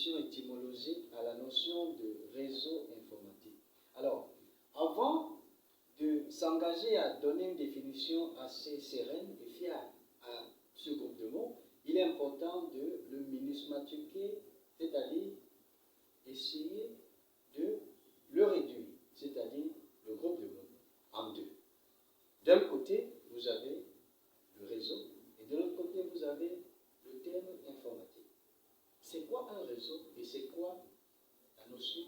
définition étymologique à la notion de réseau informatique. Alors, avant de s'engager à donner une définition assez sereine et fiable à ce groupe de mots, il est important de le minusmatiquer, c'est-à-dire essayer de le réduire, c'est-à-dire le groupe de mots, en deux. D'un côté, vous avez le réseau, et de l'autre côté, vous avez le terme informatique. C'est quoi un réseau et c'est quoi la notion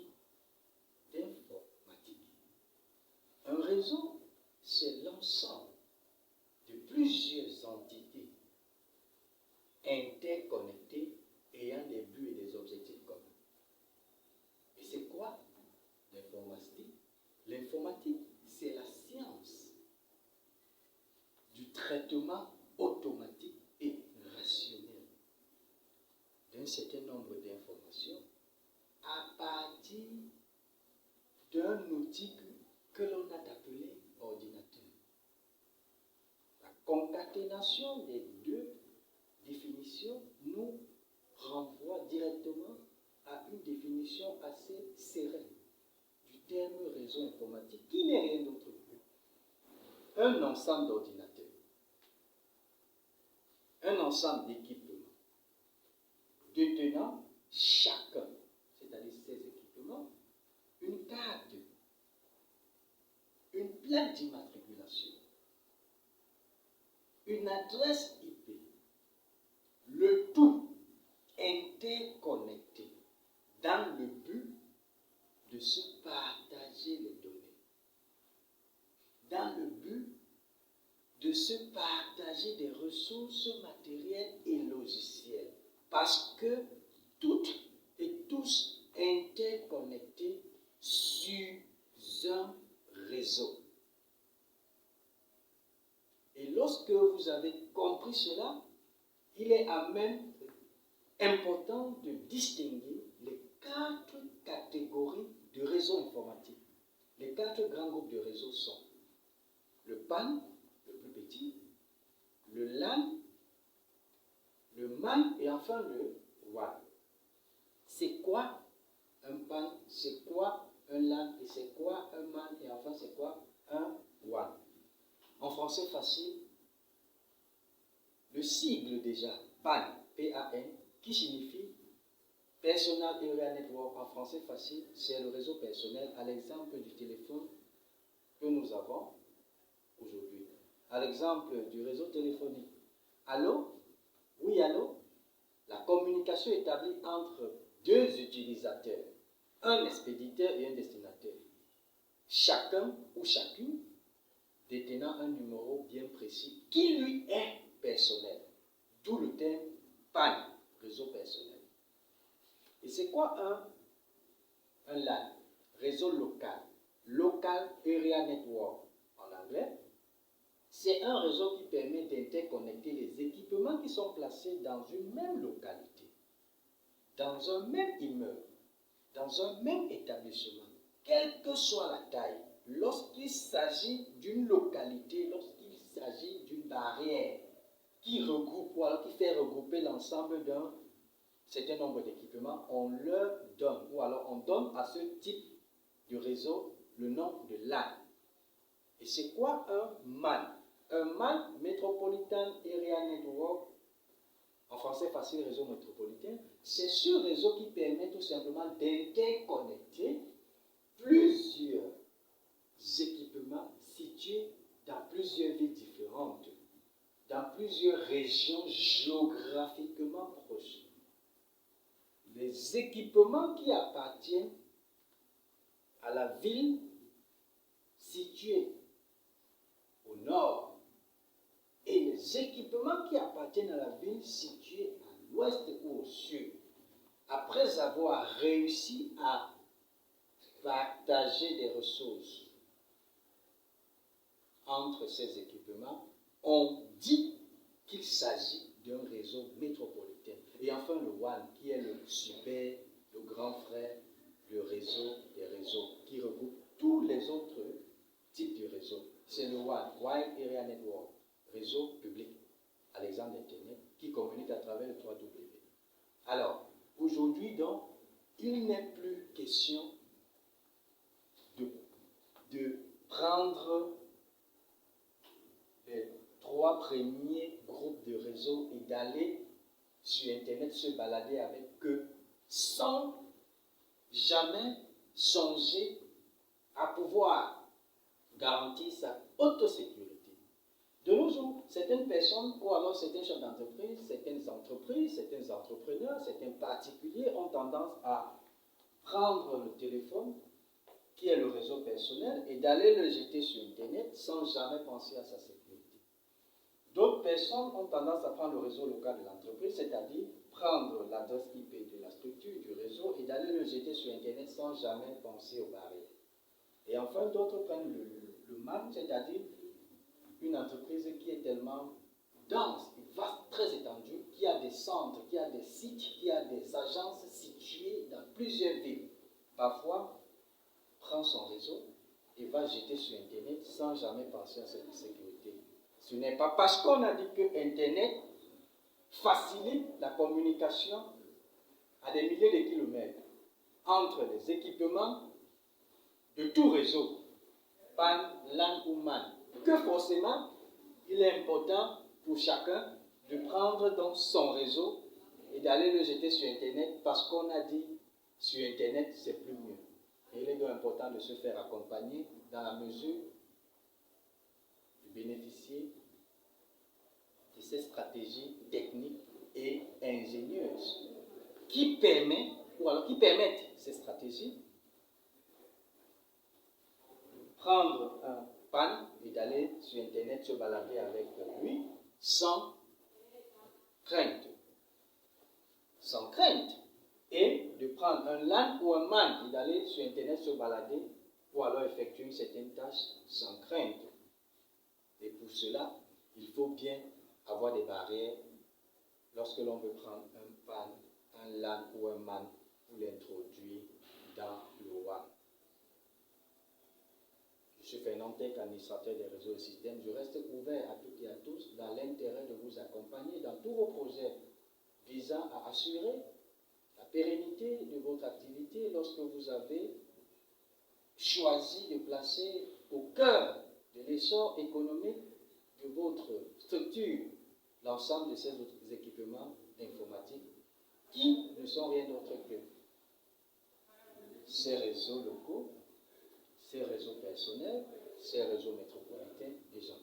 d'informatique? Un réseau, c'est l'ensemble de plusieurs entités interconnectées ayant des buts et des objectifs communs. Et c'est quoi l'informatique? L'informatique, c'est la science du traitement automatique et rationnel d'un certain nombre d'informations à partir d'un outil que l'on a appelé ordinateur. La concaténation des deux définitions nous renvoie directement à une définition assez sereine du terme réseau informatique, qui n'est rien d'autre qu'un ensemble d'ordinateurs, un ensemble d'équipements détenant chacun, c'est-à-dire ces équipements, une carte, une plaque d'immatriculation, une adresse IP, le tout interconnecté dans le but de se partager les données, dans le but de se partager des ressources matérielles et logicielles, parce que toutes et tous interconnectés sur un réseau. Et lorsque vous avez compris cela, il est à même important de distinguer les 4 catégories de réseaux informatiques. Les 4 grands groupes de réseaux sont le PAN, le plus petit, le LAN, le MAN et enfin le WAN. C'est quoi un PAN? C'est quoi un LAN? Et c'est quoi un MAN? Et enfin c'est quoi un WAN? En français facile, le sigle déjà, PAN, P-A-N, qui signifie Personal Area Network, en français facile, c'est le réseau personnel, à l'exemple du téléphone que nous avons aujourd'hui. À l'exemple du réseau téléphonique. Allô? Oui, allô? La communication établie entre deux utilisateurs, un expéditeur et un destinataire. Chacun ou chacune détenant un numéro bien précis qui lui est personnel. D'où le terme PAN, réseau personnel. Et c'est quoi un LAN? Réseau local. Local Area Network en anglais. C'est un réseau qui permet d'interconnecter les équipements qui sont placés dans une même localité, dans un même immeuble, dans un même établissement, quelle que soit la taille. Lorsqu'il s'agit d'une localité, lorsqu'il s'agit d'une barrière qui regroupe ou alors qui fait regrouper l'ensemble d'un certain nombre d'équipements, on leur donne, ou alors on donne à ce type de réseau le nom de LAN. Et c'est quoi un MAN? Un MAN, Metropolitan Area Network, en français facile, réseau métropolitain, c'est ce réseau qui permet tout simplement d'interconnecter plusieurs équipements situés dans plusieurs villes différentes, dans plusieurs régions géographiquement proches. Les équipements qui appartiennent à la ville située au nord et les équipements qui appartiennent à la ville située à l'ouest ou au sud, après avoir réussi à partager des ressources entre ces équipements, on dit qu'il s'agit d'un réseau métropolitain. Et enfin le WAN, qui est le super, le grand frère, le réseau des réseaux, qui regroupe tous les autres types de réseaux. C'est le WAN, Wide Area Network, réseau public, à l'exemple d'Internet, qui communique à travers le 3W. Alors, aujourd'hui donc, il n'est plus question de prendre les 3 premiers groupes de réseau et d'aller sur Internet se balader avec eux sans jamais songer à pouvoir garantir sa autosécurité. De nos jours, certaines personnes, ou alors certains chefs d'entreprise, certaines entreprises, certains entrepreneurs, certains particuliers ont tendance à prendre le téléphone, qui est le réseau personnel, et d'aller le jeter sur Internet sans jamais penser à sa sécurité. D'autres personnes ont tendance à prendre le réseau local de l'entreprise, c'est-à-dire prendre l'adresse IP de la structure du réseau et d'aller le jeter sur Internet sans jamais penser aux barrières. Et enfin, d'autres prennent le MAN, c'est-à-dire une entreprise qui est tellement dense, vaste, très étendue, qui a des centres, qui a des sites, qui a des agences situées dans plusieurs villes. Parfois, prend son réseau et va jeter sur Internet sans jamais penser à cette sécurité. Ce n'est pas parce qu'on a dit que Internet facilite la communication à des milliers de kilomètres entre les équipements de tout réseau, PAN, LAN ou MAN, que forcément il est important pour chacun de prendre donc son réseau et d'aller le jeter sur Internet parce qu'on a dit sur Internet c'est plus mieux. Et il est donc important de se faire accompagner dans la mesure de bénéficier de ces stratégies techniques et ingénieuses qui permettent ces stratégies de prendre un PAN et d'aller sur Internet se balader avec lui sans crainte. Sans crainte. Et de prendre un LAN ou un MAN et d'aller sur Internet se balader ou alors effectuer une certaine tâche sans crainte. Et pour cela, il faut bien avoir des barrières lorsque l'on veut prendre un PAN, un LAN ou un MAN pour l'introduire dans le WAN. Je suis Fernand Tech, administrateur des réseaux et systèmes. Je reste ouvert à toutes et à tous dans l'intérêt de vous accompagner dans tous vos projets visant à assurer la pérennité de votre activité lorsque vous avez choisi de placer au cœur de l'essor économique de votre structure l'ensemble de ces autres équipements informatiques qui ne sont rien d'autre que ces réseaux locaux, ces réseaux personnels, ces réseaux métropolitains et j'en